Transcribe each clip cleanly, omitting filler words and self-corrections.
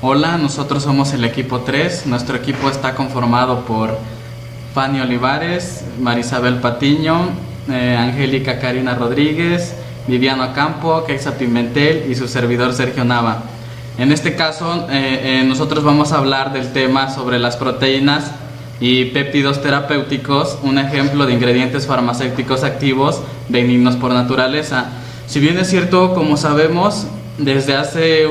Hola, nosotros somos el equipo 3. Nuestro equipo está conformado por Fanny Olivares, Marisabel Patiño, Angélica Karina Rodríguez, Viviano Campo, Kexa Pimentel y su servidor Sergio Nava. En este caso, nosotros vamos a hablar del tema sobre las proteínas y péptidos terapéuticos, un ejemplo de ingredientes farmacéuticos activos benignos por naturaleza. Si bien es cierto, como sabemos, desde hace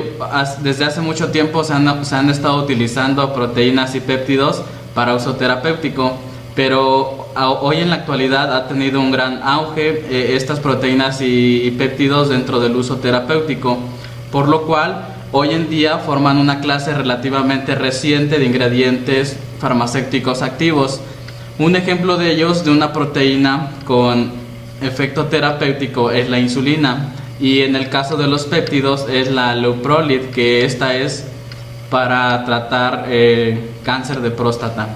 mucho tiempo se han estado utilizando proteínas y péptidos para uso terapéutico, pero hoy en la actualidad ha tenido un gran auge estas proteínas y péptidos dentro del uso terapéutico, por lo cual hoy en día forman una clase relativamente reciente de ingredientes farmacéuticos activos. Un ejemplo de ellos, de una proteína con efecto terapéutico, es la insulina, y en el caso de los péptidos es la Leuprolid, que esta es para tratar cáncer de próstata.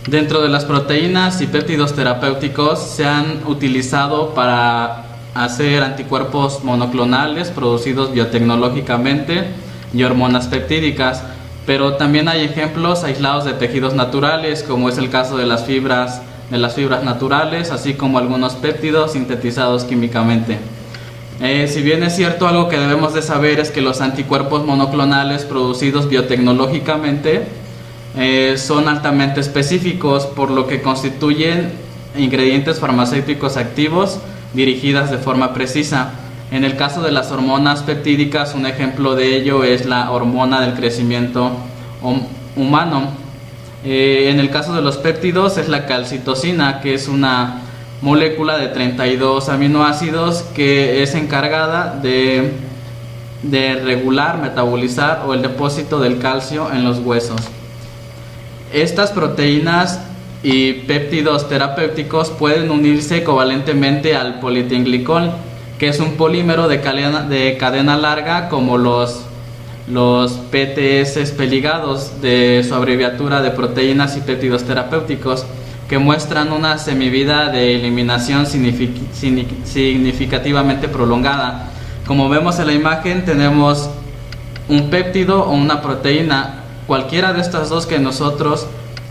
Dentro de las proteínas y péptidos terapéuticos se han utilizado para hacer anticuerpos monoclonales producidos biotecnológicamente y hormonas peptídicas, pero también hay ejemplos aislados de tejidos naturales, como es el caso de las fibras naturales, así como algunos péptidos sintetizados químicamente. Si bien es cierto, algo que debemos de saber es que los anticuerpos monoclonales producidos biotecnológicamente son altamente específicos, por lo que constituyen ingredientes farmacéuticos activos dirigidas de forma precisa. En el caso de las hormonas peptídicas, un ejemplo de ello es la hormona del crecimiento humano. En el caso de los péptidos es la calcitocina, que es una molécula de 32 aminoácidos que es encargada de regular, metabolizar o el depósito del calcio en los huesos. Estas proteínas y péptidos terapéuticos pueden unirse covalentemente al polietilenglicol, que es un polímero de cadena larga, como los PTS peligados, de su abreviatura de proteínas y péptidos terapéuticos, que muestran una semivida de eliminación significativamente prolongada. Como vemos en la imagen, tenemos un péptido o una proteína. Cualquiera de estas dos que nosotros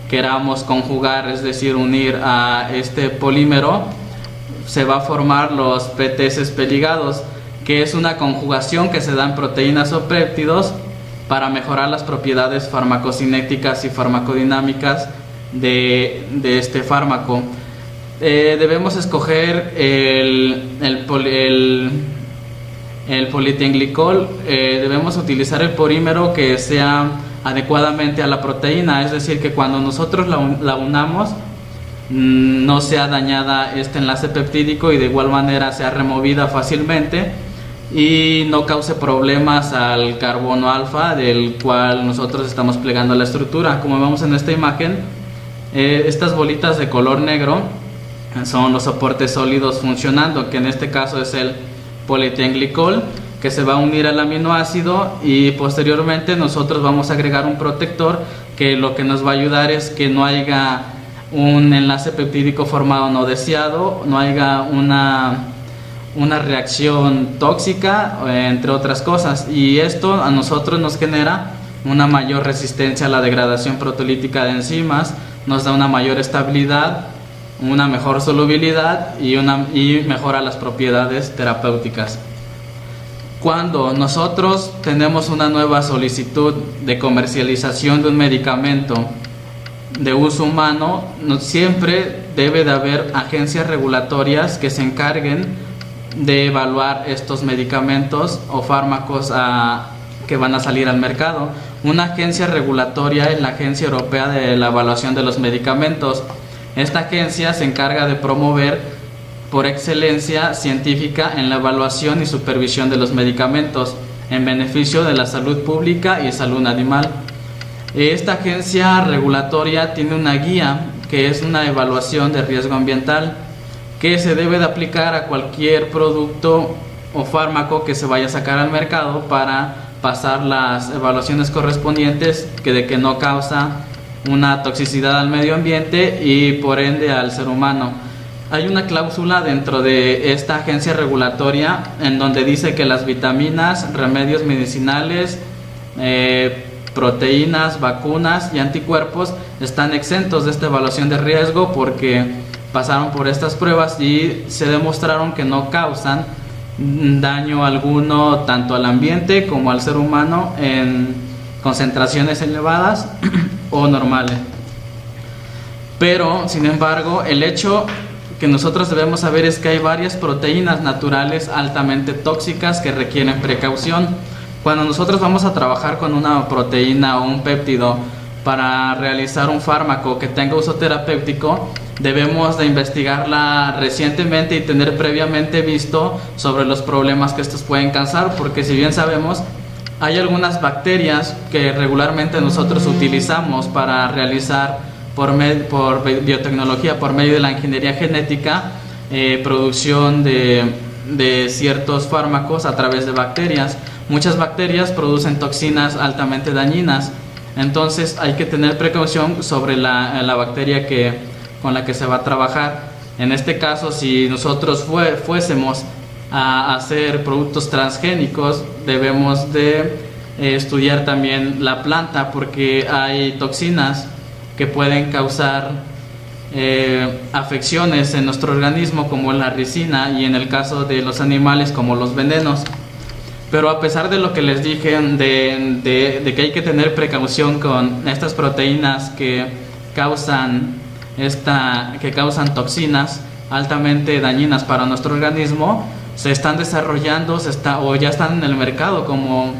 queramos conjugar, es decir, unir a este polímero, se va a formar los PTS peligados, que es una conjugación que se da en proteínas o péptidos para mejorar las propiedades farmacocinéticas y farmacodinámicas de este fármaco. Debemos escoger el polietilenglicol. Debemos utilizar el polímero que sea adecuadamente a la proteína, es decir, que cuando nosotros la unamos no sea dañada este enlace peptídico y de igual manera sea removida fácilmente y no cause problemas al carbono alfa del cual nosotros estamos plegando la estructura. Como vemos en esta imagen, estas bolitas de color negro son los soportes sólidos funcionando, que en este caso es el polietilenglicol, que se va a unir al aminoácido, y posteriormente nosotros vamos a agregar un protector que lo que nos va a ayudar es que no haya un enlace peptídico formado no deseado, no haya una reacción tóxica, entre otras cosas, y esto a nosotros nos genera una mayor resistencia a la degradación proteolítica de enzimas, nos da una mayor estabilidad, una mejor solubilidad y mejora las propiedades terapéuticas. Cuando nosotros tenemos una nueva solicitud de comercialización de un medicamento de uso humano, siempre debe de haber agencias regulatorias que se encarguen de evaluar estos medicamentos o fármacos que van a salir al mercado. Una agencia regulatoria es la Agencia Europea de la Evaluación de los Medicamentos. Esta agencia se encarga de promover por excelencia científica en la evaluación y supervisión de los medicamentos en beneficio de la salud pública y salud animal. Esta agencia regulatoria tiene una guía que es una evaluación de riesgo ambiental que se debe de aplicar a cualquier producto o fármaco que se vaya a sacar al mercado para pasar las evaluaciones correspondientes de que no causa una toxicidad al medio ambiente y por ende al ser humano. hay una cláusula dentro de esta agencia regulatoria en donde dice que las vitaminas, remedios medicinales, proteínas, vacunas y anticuerpos están exentos de esta evaluación de riesgo porque pasaron por estas pruebas y se demostraron que no causan daño alguno tanto al ambiente como al ser humano en concentraciones elevadas o normales. Pero, sin embargo, el hecho que nosotros debemos saber es que hay varias proteínas naturales altamente tóxicas que requieren precaución. Cuando nosotros vamos a trabajar con una proteína o un péptido para realizar un fármaco que tenga uso terapéutico, debemos de investigarla recientemente y tener previamente visto sobre los problemas que estos pueden causar, porque si bien sabemos, hay algunas bacterias que regularmente nosotros utilizamos para realizar por biotecnología, por medio de la ingeniería genética, producción de ciertos fármacos a través de bacterias. Muchas bacterias producen toxinas altamente dañinas, entonces hay que tener precaución sobre la bacteria con la que se va a trabajar. En este caso, si nosotros fuésemos a hacer productos transgénicos, debemos de estudiar también la planta, porque hay toxinas que pueden causar afecciones en nuestro organismo, como la ricina, y en el caso de los animales, como los venenos. Pero a pesar de lo que les dije de que hay que tener precaución con estas proteínas que causan toxinas altamente dañinas para nuestro organismo, se están desarrollando o ya están en el mercado como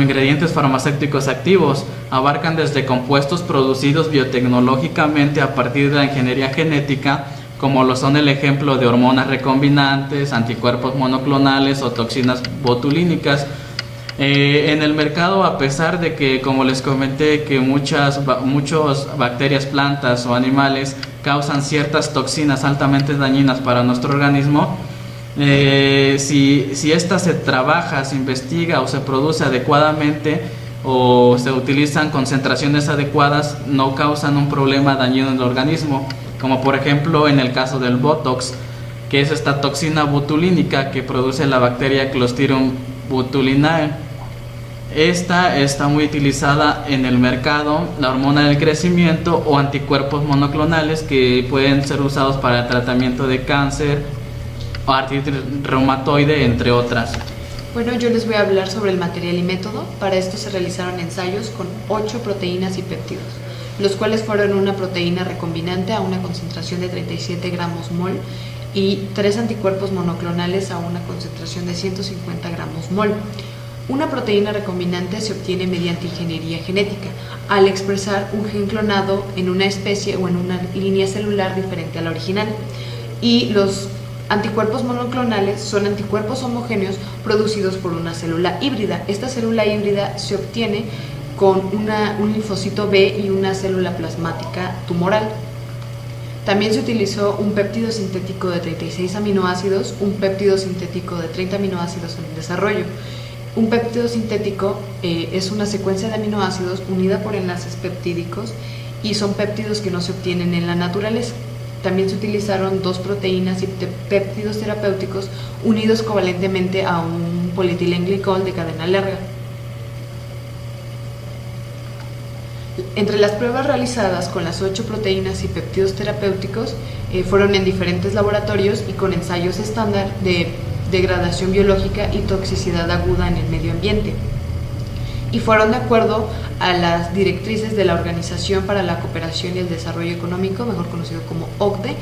ingredientes farmacéuticos activos. Abarcan desde compuestos producidos biotecnológicamente a partir de la ingeniería genética, como lo son el ejemplo de hormonas recombinantes, anticuerpos monoclonales o toxinas botulínicas. En el mercado, a pesar de que, como les comenté, que muchas bacterias, plantas o animales causan ciertas toxinas altamente dañinas para nuestro organismo, si esta se trabaja, se investiga o se produce adecuadamente o se utilizan concentraciones adecuadas, no causan un problema dañino en el organismo, como por ejemplo en el caso del Botox, que es esta toxina botulínica que produce la bacteria Clostridium botulinum. Esta está muy utilizada en el mercado, la hormona del crecimiento o anticuerpos monoclonales que pueden ser usados para el tratamiento de cáncer o artritis reumatoide, entre otras. Bueno, yo les voy a hablar sobre el material y método. Para esto se realizaron ensayos con 8 proteínas y péptidos, los cuales fueron una proteína recombinante a una concentración de 37 gramos mol y 3 anticuerpos monoclonales a una concentración de 150 gramos mol. Una proteína recombinante se obtiene mediante ingeniería genética, al expresar un gen clonado en una especie o en una línea celular diferente a la original. Y los anticuerpos monoclonales son anticuerpos homogéneos producidos por una célula híbrida. Esta célula híbrida se obtiene con un linfocito B y una célula plasmática tumoral. También se utilizó un péptido sintético de 36 aminoácidos, un péptido sintético de 30 aminoácidos en desarrollo. Un péptido sintético es una secuencia de aminoácidos unida por enlaces peptídicos y son péptidos que no se obtienen en la naturaleza. También se utilizaron 2 proteínas y péptidos terapéuticos unidos covalentemente a un polietilenglicol de cadena larga. Entre las pruebas realizadas con las 8 proteínas y péptidos terapéuticos fueron en diferentes laboratorios y con ensayos estándar de degradación biológica y toxicidad aguda en el medio ambiente, y fueron de acuerdo a las directrices de la Organización para la Cooperación y el Desarrollo Económico, mejor conocido como OCDE,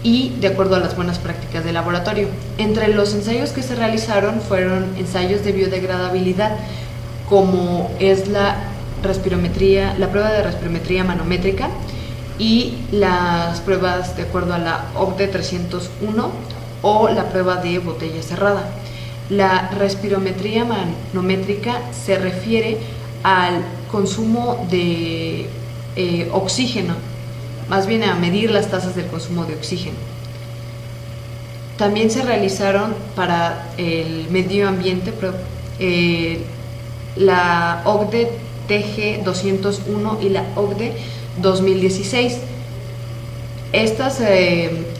y de acuerdo a las buenas prácticas de laboratorio. Entre los ensayos que se realizaron fueron ensayos de biodegradabilidad, como es la prueba de respirometría manométrica y las pruebas de acuerdo a la OCDE 301 o la prueba de botella cerrada. La respirometría manométrica se refiere al consumo de oxígeno, más bien a medir las tasas del consumo de oxígeno. También se realizaron para el medio ambiente la OCDE TG 201 y la OCDE 2016. Estas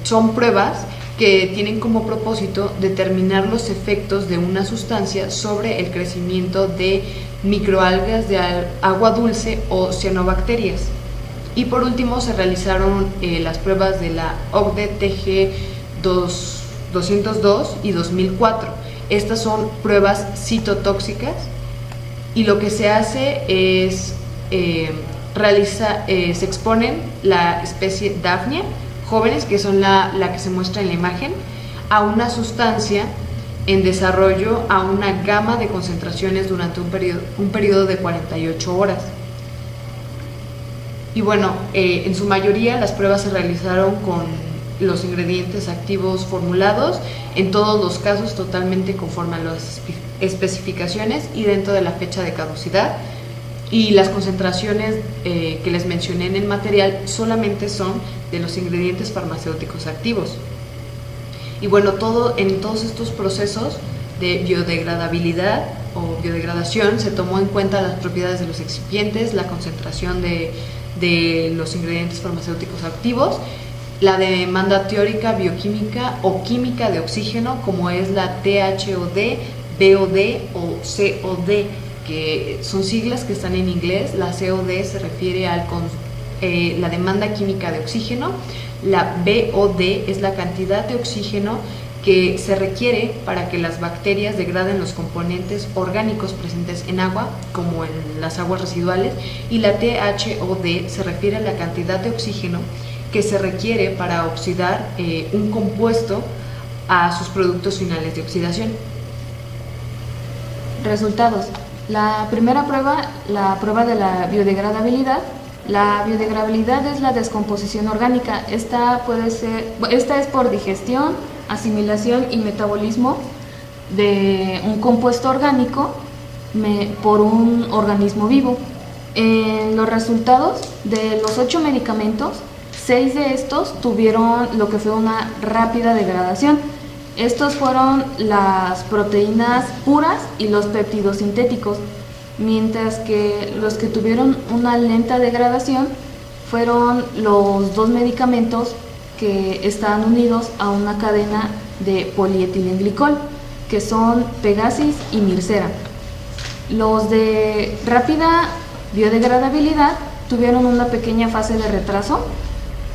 son pruebas que tienen como propósito determinar los efectos de una sustancia sobre el crecimiento de microalgas de agua dulce o cianobacterias. Y por último se realizaron las pruebas de la OCDE TG 202 y 2004. Estas son pruebas citotóxicas y lo que se hace es se exponen la especie Daphnia jóvenes, que son la que se muestra en la imagen, a una sustancia en desarrollo a una gama de concentraciones durante un periodo de 48 horas. Y bueno, en su mayoría las pruebas se realizaron con los ingredientes activos formulados, en todos los casos totalmente conforme a las especificaciones y dentro de la fecha de caducidad. Y las concentraciones que les mencioné en el material solamente son de los ingredientes farmacéuticos activos. Y bueno, en todos estos procesos de biodegradabilidad o biodegradación se tomó en cuenta las propiedades de los excipientes, la concentración de los ingredientes farmacéuticos activos, la demanda teórica, bioquímica o química de oxígeno, como es la THOD, BOD o COD, que son siglas que están en inglés. La COD se refiere a la demanda química de oxígeno, la BOD es la cantidad de oxígeno que se requiere para que las bacterias degraden los componentes orgánicos presentes en agua, como en las aguas residuales, y la THOD se refiere a la cantidad de oxígeno que se requiere para oxidar un compuesto a sus productos finales de oxidación. Resultados. La primera prueba, la prueba de la biodegradabilidad. La biodegradabilidad es la descomposición orgánica. Esta es por digestión, asimilación y metabolismo de un compuesto orgánico por un organismo vivo. En los resultados de los 8 medicamentos, 6 de estos tuvieron lo que fue una rápida degradación. Estos fueron las proteínas puras y los péptidos sintéticos, mientras que los que tuvieron una lenta degradación fueron los 2 medicamentos que están unidos a una cadena de polietilenglicol, que son Pegasis y Mircera. Los de rápida biodegradabilidad tuvieron una pequeña fase de retraso,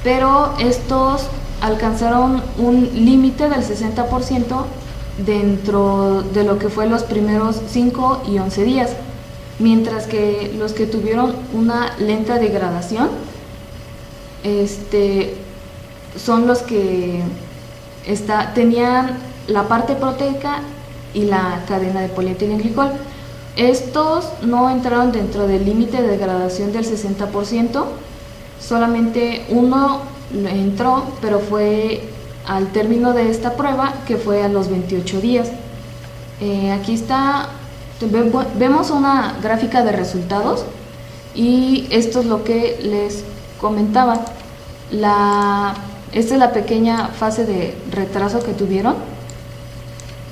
pero estos alcanzaron un límite del 60% dentro de lo que fue los primeros 5 y 11 días, mientras que los que tuvieron una lenta degradación son los que tenían la parte proteica y la cadena de polietilenglicol. Estos no entraron dentro del límite de degradación del 60%, solamente uno entró, pero fue al término de esta prueba, que fue a los 28 días. Aquí está, vemos una gráfica de resultados y esto es lo que les comentaba. Esta es la pequeña fase de retraso que tuvieron,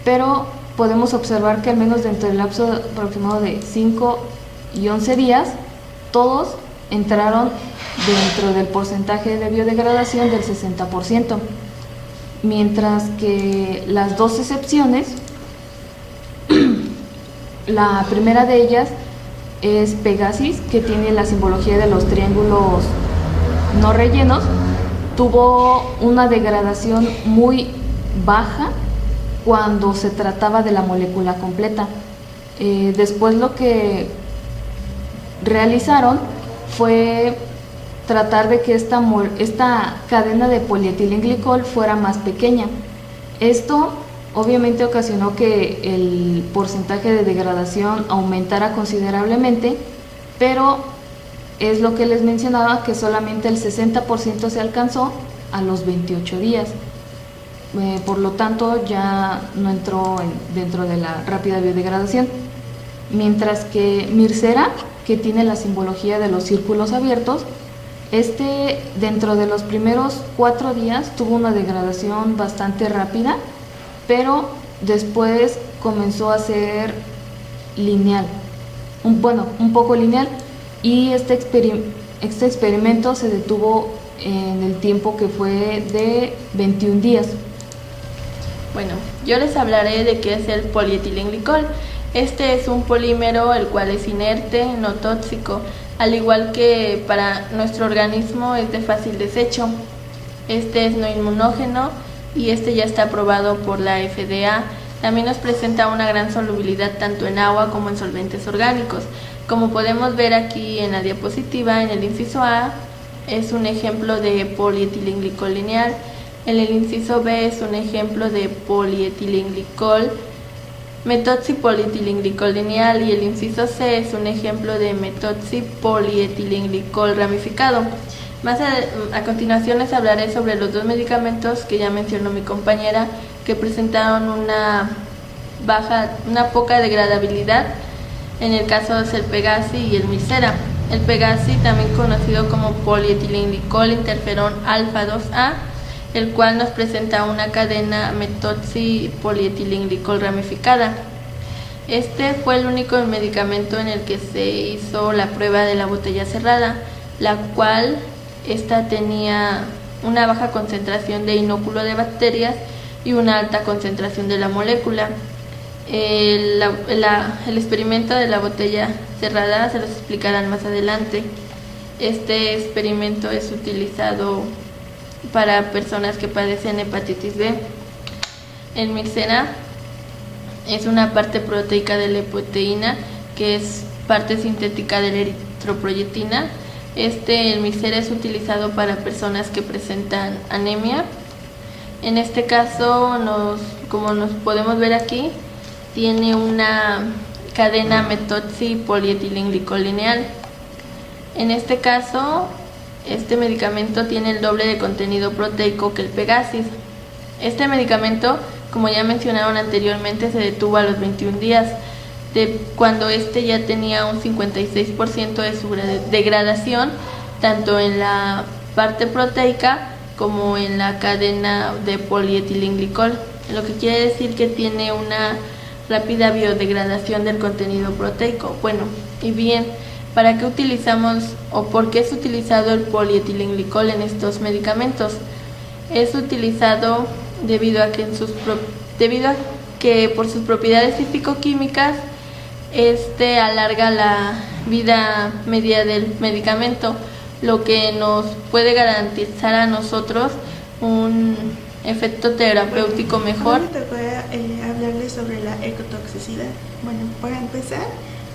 pero podemos observar que al menos dentro del lapso aproximado de 5 y 11 días, todos entraron dentro del porcentaje de biodegradación del 60%, mientras que las 2 excepciones, la primera de ellas es Pegasis, que tiene la simbología de los triángulos no rellenos, tuvo una degradación muy baja cuando se trataba de la molécula completa. Después lo que realizaron fue tratar de que esta cadena de polietilenglicol fuera más pequeña. Esto obviamente ocasionó que el porcentaje de degradación aumentara considerablemente, pero es lo que les mencionaba, que solamente el 60% se alcanzó a los 28 días. Por lo tanto ya no entró dentro de la rápida biodegradación. Mientras que Mircera, que tiene la simbología de los círculos abiertos, dentro de los primeros 4 días tuvo una degradación bastante rápida, pero después comenzó a ser lineal, un poco lineal, y este experimento se detuvo en el tiempo que fue de 21 días. Bueno, yo les hablaré de qué es el polietilenglicol. Este es un polímero el cual es inerte, no tóxico, al igual que para nuestro organismo es de fácil desecho. Este es no inmunógeno y este ya está aprobado por la FDA. También nos presenta una gran solubilidad tanto en agua como en solventes orgánicos. Como podemos ver aquí en la diapositiva, en el inciso A es un ejemplo de polietilenglicol lineal, en el inciso B es un ejemplo de polietilenglicol metoxipolietilenglicol lineal y el inciso C es un ejemplo de metoxipolietilenglicol ramificado. A continuación les hablaré sobre los dos medicamentos que ya mencionó mi compañera que presentaron una poca degradabilidad. En el caso es el Pegasi y el Mircera. El Pegasi, también conocido como polietilenglicol interferón alfa 2A, el cual nos presenta una cadena metoxipolietilenglicol ramificada. Este fue el único medicamento en el que se hizo la prueba de la botella cerrada, la cual esta tenía una baja concentración de inóculo de bacterias y una alta concentración de la molécula. El experimento de la botella cerrada se los explicarán más adelante. Este experimento es utilizado para personas que padecen hepatitis B. El Mircera es una parte proteica de la proteína que es parte sintética de la eritropoyetina. El Mircera es utilizado para personas que presentan anemia. En este caso, como nos podemos ver aquí, tiene una cadena metoxipolietilenglicol lineal. En este caso, este medicamento tiene el doble de contenido proteico que el Pegasis. Este medicamento, como ya mencionaron anteriormente, se detuvo a los 21 días, cuando ya tenía un 56% de su degradación, tanto en la parte proteica como en la cadena de polietilenglicol, lo que quiere decir que tiene una rápida biodegradación del contenido proteico. Bueno, y bien, ¿para qué utilizamos o por qué es utilizado el polietilenglicol en estos medicamentos? Es utilizado debido a que por sus propiedades físico-químicas alarga la vida media del medicamento, lo que nos puede garantizar a nosotros un efecto terapéutico mejor. Ahora te voy a hablarles sobre la ecotoxicidad. Bueno, para empezar,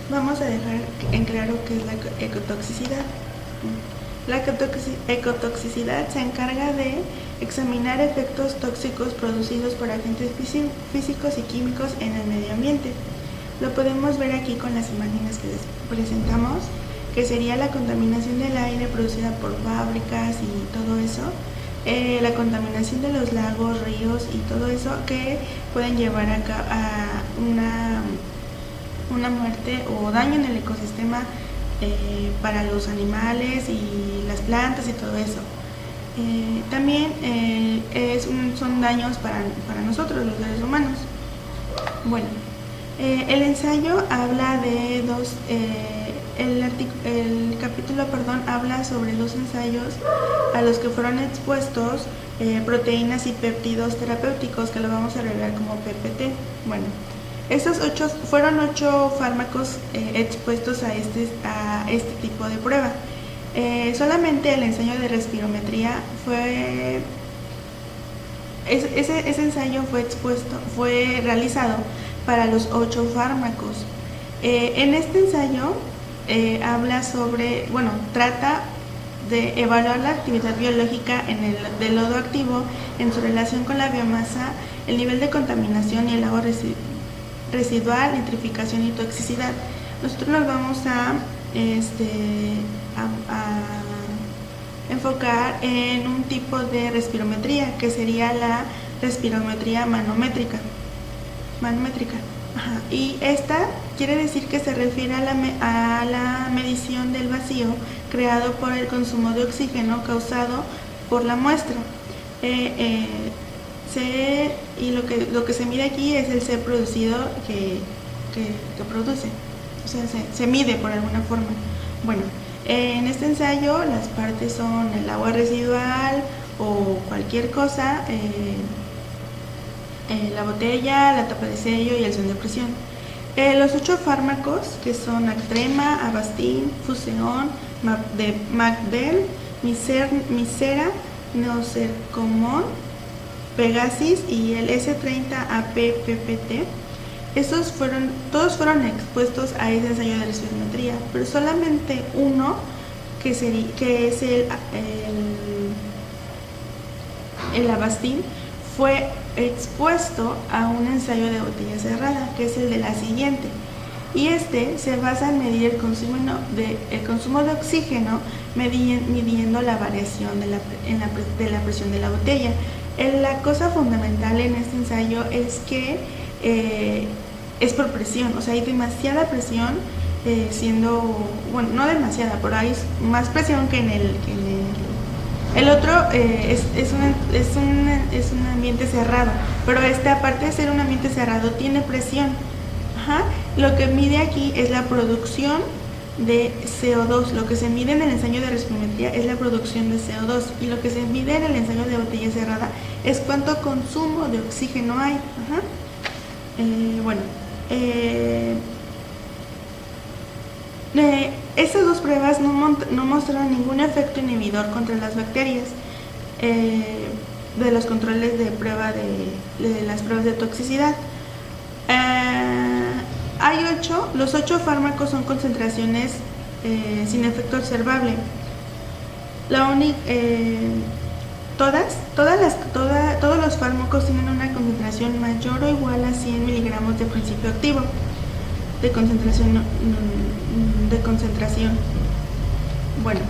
vamos a dejar en claro qué es la ecotoxicidad. La ecotoxicidad se encarga de examinar efectos tóxicos producidos por agentes físicos y químicos en el medio ambiente. Lo podemos ver aquí con las imágenes que les presentamos, que sería la contaminación del aire producida por fábricas y todo eso, la contaminación de los lagos, ríos y todo eso que pueden llevar a una muerte o daño en el ecosistema para los animales y las plantas y todo eso. También son daños para nosotros, los seres humanos. Bueno, el ensayo habla de el capítulo habla sobre los ensayos a los que fueron expuestos proteínas y péptidos terapéuticos, que lo vamos a agregar como PPT. Bueno, fueron 8 fármacos expuestos a este tipo de prueba. Solamente el ensayo de respirometría ese ensayo fue realizado para los 8 fármacos. En este ensayo trata de evaluar la actividad biológica del lodo activo en su relación con la biomasa, el nivel de contaminación y el agua residual, nitrificación y toxicidad. Nosotros nos vamos a enfocar en un tipo de respirometría, que sería la respirometría manométrica. Ajá. Y esta quiere decir que se refiere a la medición del vacío creado por el consumo de oxígeno causado por la muestra. Y lo que se mide aquí es el C producido que produce, o sea, se mide por alguna forma. Bueno, En este ensayo las partes son el agua residual o cualquier cosa, la botella, la tapa de sello y el son de presión. Los 8 fármacos, que son Actrema, Avastin, Fuseon, Macbel, Misera, Nocercomon, Pegasis y el S30AP-PPT. Todos fueron expuestos a ese ensayo de respirometría, pero solamente uno, que es el Avastin, fue expuesto a un ensayo de botella cerrada, que es el de la siguiente. Y se basa en medir el consumo de oxígeno midiendo la variación de la presión de la botella. La cosa fundamental en este ensayo es que es por presión, o sea, hay demasiada presión, bueno, no demasiada, pero hay más presión que en el otro. Es un ambiente cerrado, pero aparte de ser un ambiente cerrado, tiene presión. Ajá. Lo que mide aquí es la producción de CO2. Lo que se mide en el ensayo de respirometría es la producción de CO2, y lo que se mide en el ensayo de botella cerrada es cuánto consumo de oxígeno hay. Ajá. Estas dos pruebas no mostraron ningún efecto inhibidor contra las bacterias de los controles de prueba de las pruebas de toxicidad. Los 8 fármacos son concentraciones sin efecto observable. Todos los fármacos tienen una concentración mayor o igual a 100 miligramos de principio activo de concentración. Bueno,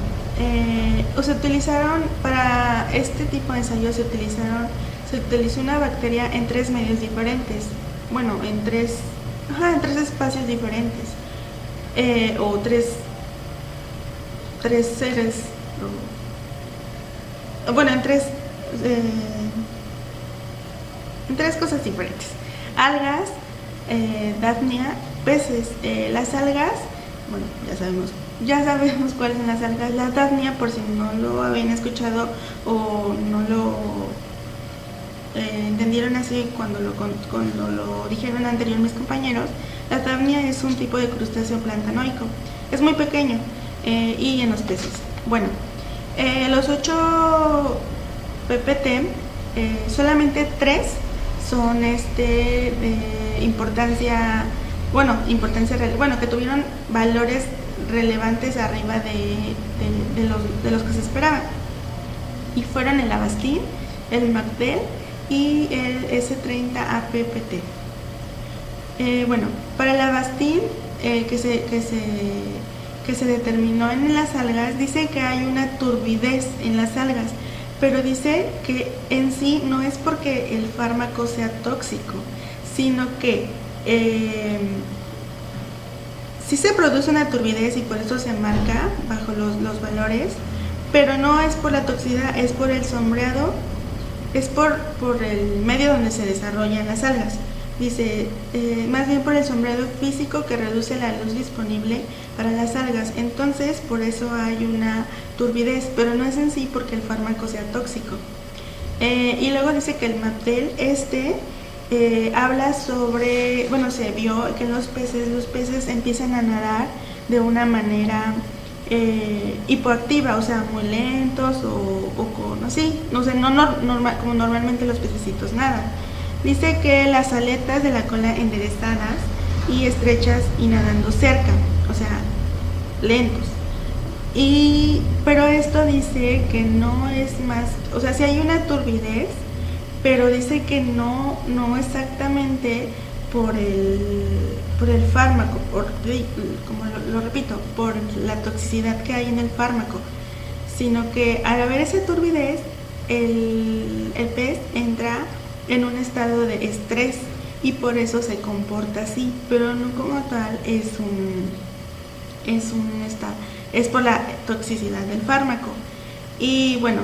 se utilizaron para este tipo de ensayos, se utilizó una bacteria en 3 medios diferentes, bueno, en tres espacios diferentes, o tres seres, bueno, en tres cosas diferentes: algas, Daphnia, peces. Las algas, bueno, ya sabemos cuáles son las algas. La Daphnia, por si no lo habían escuchado o no lo entendieron así cuando lo dijeron anterior mis compañeros, la Daphnia es un tipo de crustáceo plantanoico. Es muy pequeño, y en los peces. Bueno, los 8 PPT, solamente 3 son de importancia, que tuvieron valores relevantes arriba de los que se esperaban, y fueron el Avastin, el Macbel y el S30AP-PPT. Para el Avastin, que se determinó en las algas, dice que hay una turbidez en las algas, pero dice que en sí no es porque el fármaco sea tóxico, sino que sí se produce una turbidez y por eso se marca bajo los valores, pero no es por la toxicidad, es por el sombreado, es por el medio donde se desarrollan las algas. Dice, más bien por el sombreado físico que reduce la luz disponible para las algas. Entonces, por eso hay una turbidez, pero no es en sí porque el fármaco sea tóxico. Y luego dice que el Macbel, habla sobre, se vio que los peces empiezan a nadar de una manera hipoactiva, o sea, muy lentos como normalmente los pececitos nadan. Dice que las aletas de la cola enderezadas y estrechas y nadando cerca, o sea, lentos. Pero esto dice que no es más, o sea, sí hay una turbidez, pero dice que no exactamente por el fármaco, como lo repito, por la toxicidad que hay en el fármaco, sino que al haber esa turbidez, el pez entra en un estado de estrés y por eso se comporta así, pero no como tal es por la toxicidad del fármaco. Y bueno,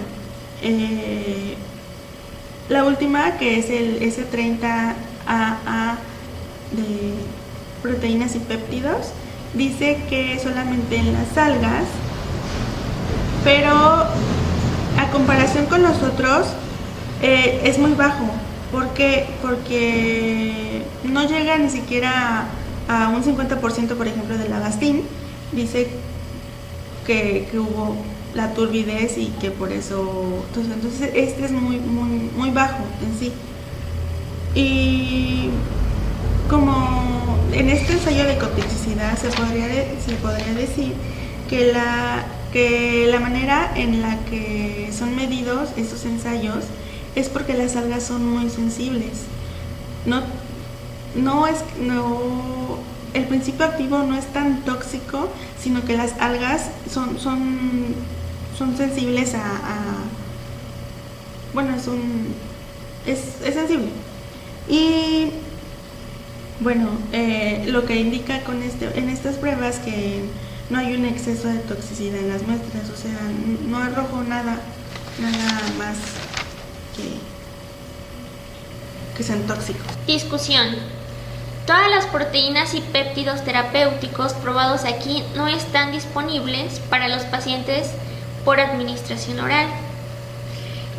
la última, que es el S30AA de proteínas y péptidos, dice que solamente en las algas pero a comparación con los otros es muy bajo. ¿Por qué? Porque no llega ni siquiera a un 50%, por ejemplo, del Avastin. Dice que hubo la turbidez y que por eso... Entonces este es muy bajo en sí. Y como en este ensayo de ecotoxicidad se podría decir que la manera en la que son medidos estos ensayos es porque las algas son muy sensibles. El principio activo no es tan tóxico, sino que las algas son sensibles bueno, es sensible. Y bueno, lo que indica en estas pruebas que no hay un exceso de toxicidad en las muestras, o sea, no arrojó nada más que sean tóxicos. Discusión. Todas las proteínas y péptidos terapéuticos probados aquí no están disponibles para los pacientes por administración oral,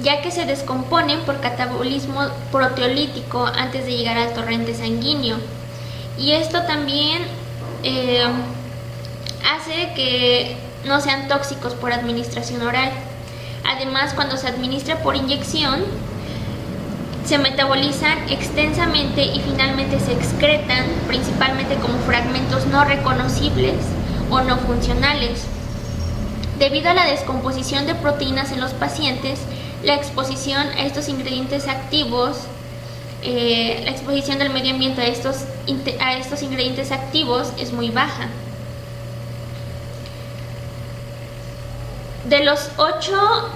ya que se descomponen por catabolismo proteolítico antes de llegar al torrente sanguíneo. Y esto también hace que no sean tóxicos por administración oral. Además, cuando se administra por inyección, se metabolizan extensamente y finalmente se excretan, principalmente como fragmentos no reconocibles o no funcionales. Debido a la descomposición de proteínas en los pacientes, la exposición a estos ingredientes activos, la exposición del medio ambiente a estos ingredientes activos es muy baja. De las 8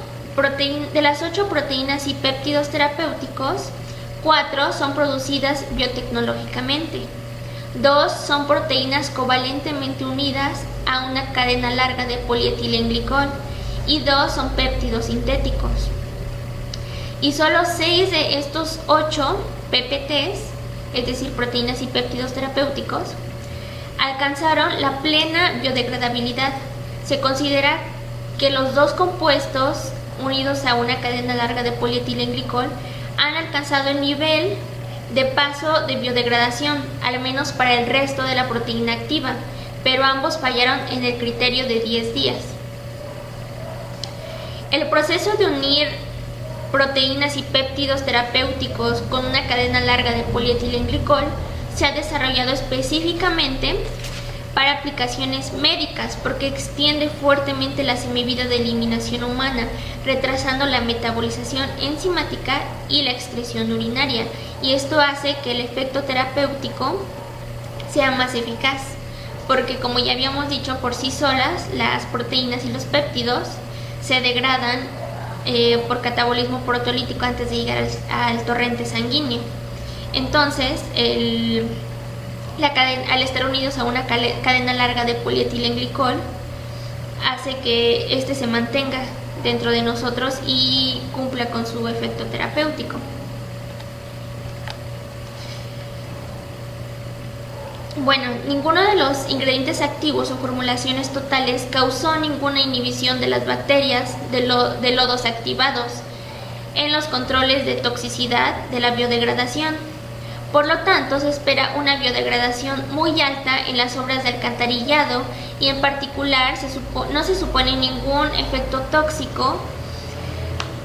proteínas y péptidos terapéuticos, 4 son producidas biotecnológicamente. 2 son proteínas covalentemente unidas a una cadena larga de polietilenglicol y 2 son péptidos sintéticos. Y solo 6 de estos 8 PPTs, es decir, proteínas y péptidos terapéuticos, alcanzaron la plena biodegradabilidad. Se considera que los 2 compuestos unidos a una cadena larga de polietilenglicol han alcanzado el nivel de paso de biodegradación, al menos para el resto de la proteína activa, pero ambos fallaron en el criterio de 10 días. El proceso de unir proteínas y péptidos terapéuticos con una cadena larga de polietilenglicol se ha desarrollado específicamente para aplicaciones médicas porque extiende fuertemente la semivida de eliminación humana, retrasando la metabolización enzimática y la excreción urinaria, y esto hace que el efecto terapéutico sea más eficaz, porque como ya habíamos dicho, por sí solas las proteínas y los péptidos se degradan por catabolismo proteolítico antes de llegar al torrente sanguíneo. Entonces, al estar unidos a una cadena larga de polietilenglicol, hace que este se mantenga dentro de nosotros y cumpla con su efecto terapéutico. Bueno, ninguno de los ingredientes activos o formulaciones totales causó ninguna inhibición de las bacterias de lodos activados en los controles de toxicidad de la biodegradación. Por lo tanto, se espera una biodegradación muy alta en las obras de alcantarillado y en particular no se supone ningún efecto tóxico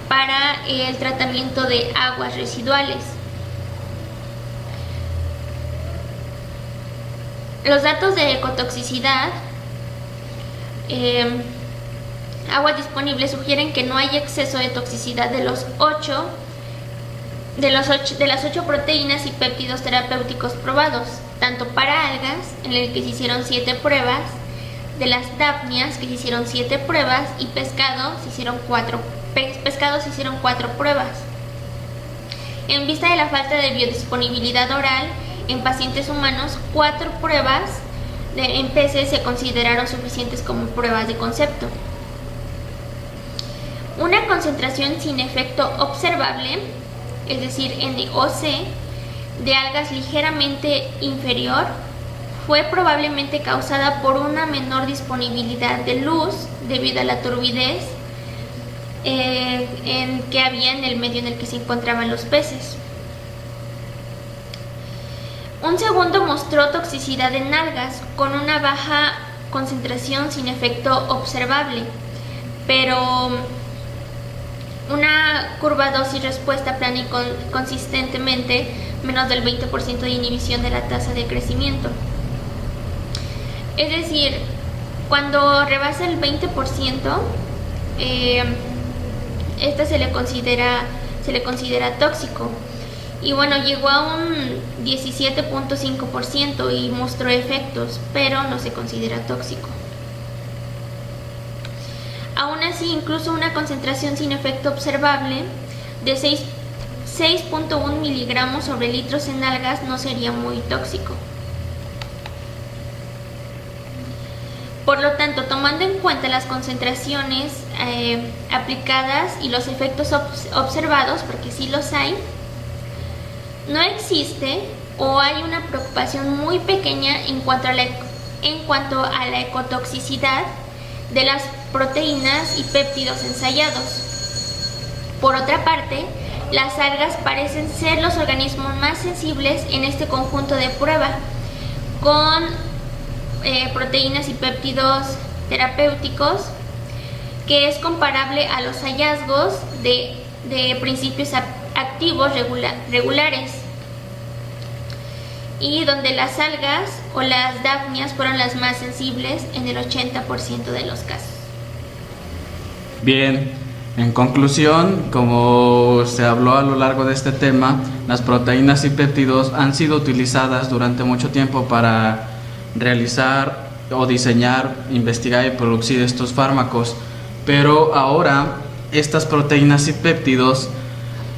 para el tratamiento de aguas residuales. Los datos de ecotoxicidad, agua disponible, sugieren que no hay exceso de toxicidad de las 8 proteínas y péptidos terapéuticos probados, tanto para algas, en el que se hicieron 7 pruebas, de las dafnias, que se hicieron 7 pruebas, y pescados se hicieron 4 pruebas. En vista de la falta de biodisponibilidad oral en pacientes humanos, 4 pruebas en peces se consideraron suficientes como pruebas de concepto. Una concentración sin efecto observable, es decir, NOC, de algas ligeramente inferior, fue probablemente causada por una menor disponibilidad de luz debido a la turbidez que había en el medio en el que se encontraban los peces. Un segundo mostró toxicidad en algas con una baja concentración sin efecto observable, pero una curva dosis-respuesta plana y consistentemente menos del 20% de inhibición de la tasa de crecimiento. Es decir, cuando rebasa el 20%, esta se le considera tóxico. Y bueno, llegó a un 17.5% y mostró efectos, pero no se considera tóxico. Aún así, incluso una concentración sin efecto observable de 6.1 miligramos sobre litros en algas no sería muy tóxico. Por lo tanto, tomando en cuenta las concentraciones aplicadas y los efectos observados, porque sí los hay, no existe o hay una preocupación muy pequeña en cuanto a la ecotoxicidad de las proteínas y péptidos ensayados. Por otra parte, las algas parecen ser los organismos más sensibles en este conjunto de prueba, con proteínas y péptidos terapéuticos, que es comparable a los hallazgos de principios activos regulares, y donde las algas o las dafnias fueron las más sensibles en el 80% de los casos. Bien, en conclusión, como se habló a lo largo de este tema, las proteínas y péptidos han sido utilizadas durante mucho tiempo para realizar o diseñar, investigar y producir estos fármacos, pero ahora estas proteínas y péptidos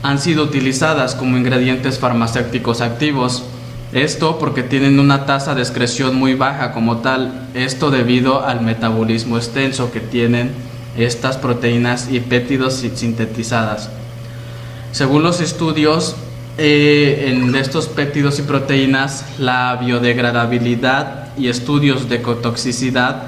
han sido utilizadas como ingredientes farmacéuticos activos. Esto porque tienen una tasa de excreción muy baja como tal, esto debido al metabolismo extenso que tienen estas proteínas y péptidos sintetizadas. Según los estudios de estos péptidos y proteínas, la biodegradabilidad y estudios de ecotoxicidad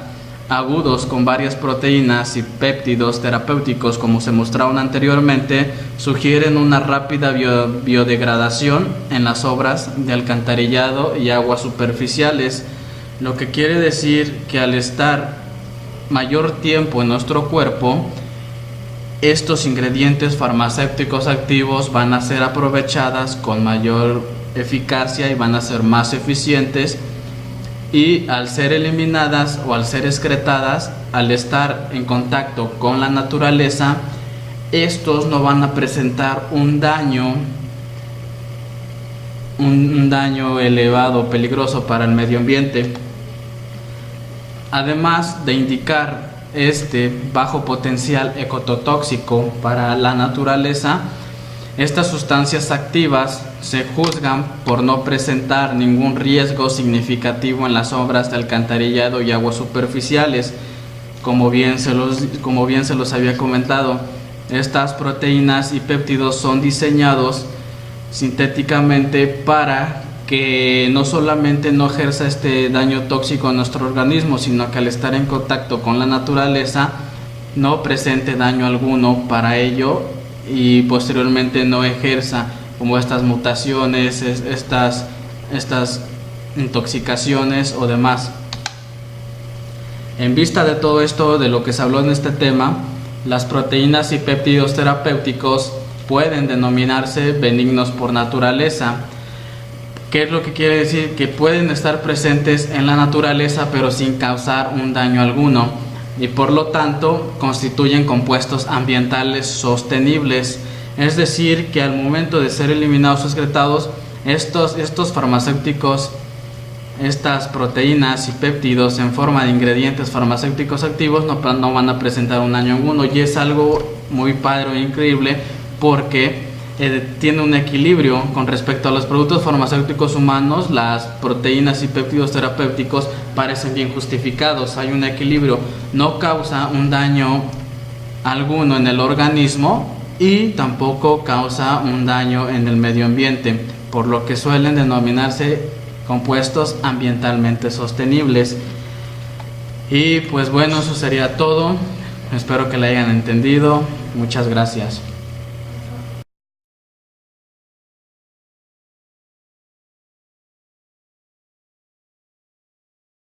agudos con varias proteínas y péptidos terapéuticos, como se mostraron anteriormente, sugieren una rápida biodegradación en las obras de alcantarillado y aguas superficiales, lo que quiere decir que al estar mayor tiempo en nuestro cuerpo, estos ingredientes farmacéuticos activos van a ser aprovechadas con mayor eficacia y van a ser más eficientes, y al ser eliminadas o al ser excretadas, al estar en contacto con la naturaleza, estos no van a presentar un daño elevado, peligroso para el medio ambiente. Además de indicar este bajo potencial ecototóxico para la naturaleza, estas sustancias activas se juzgan por no presentar ningún riesgo significativo en las obras de alcantarillado y aguas superficiales. Como bien se los había comentado, estas proteínas y péptidos son diseñados sintéticamente para que no solamente no ejerza este daño tóxico en nuestro organismo, sino que al estar en contacto con la naturaleza no presente daño alguno para ello y posteriormente no ejerza como estas mutaciones, estas intoxicaciones o demás. En vista de todo esto, de lo que se habló en este tema, las proteínas y péptidos terapéuticos pueden denominarse benignos por naturaleza. ¿Qué es lo que quiere decir? Que pueden estar presentes en la naturaleza pero sin causar un daño alguno, y por lo tanto constituyen compuestos ambientales sostenibles. Es decir, que al momento de ser eliminados o excretados, estos farmacéuticos, estas proteínas y péptidos en forma de ingredientes farmacéuticos activos no van a presentar un daño alguno, y es algo muy padre e increíble porque tiene un equilibrio con respecto a los productos farmacéuticos humanos. Las proteínas y péptidos terapéuticos parecen bien justificados, hay un equilibrio, no causa un daño alguno en el organismo y tampoco causa un daño en el medio ambiente, por lo que suelen denominarse compuestos ambientalmente sostenibles. Y pues bueno, eso sería todo, espero que lo hayan entendido. Muchas gracias.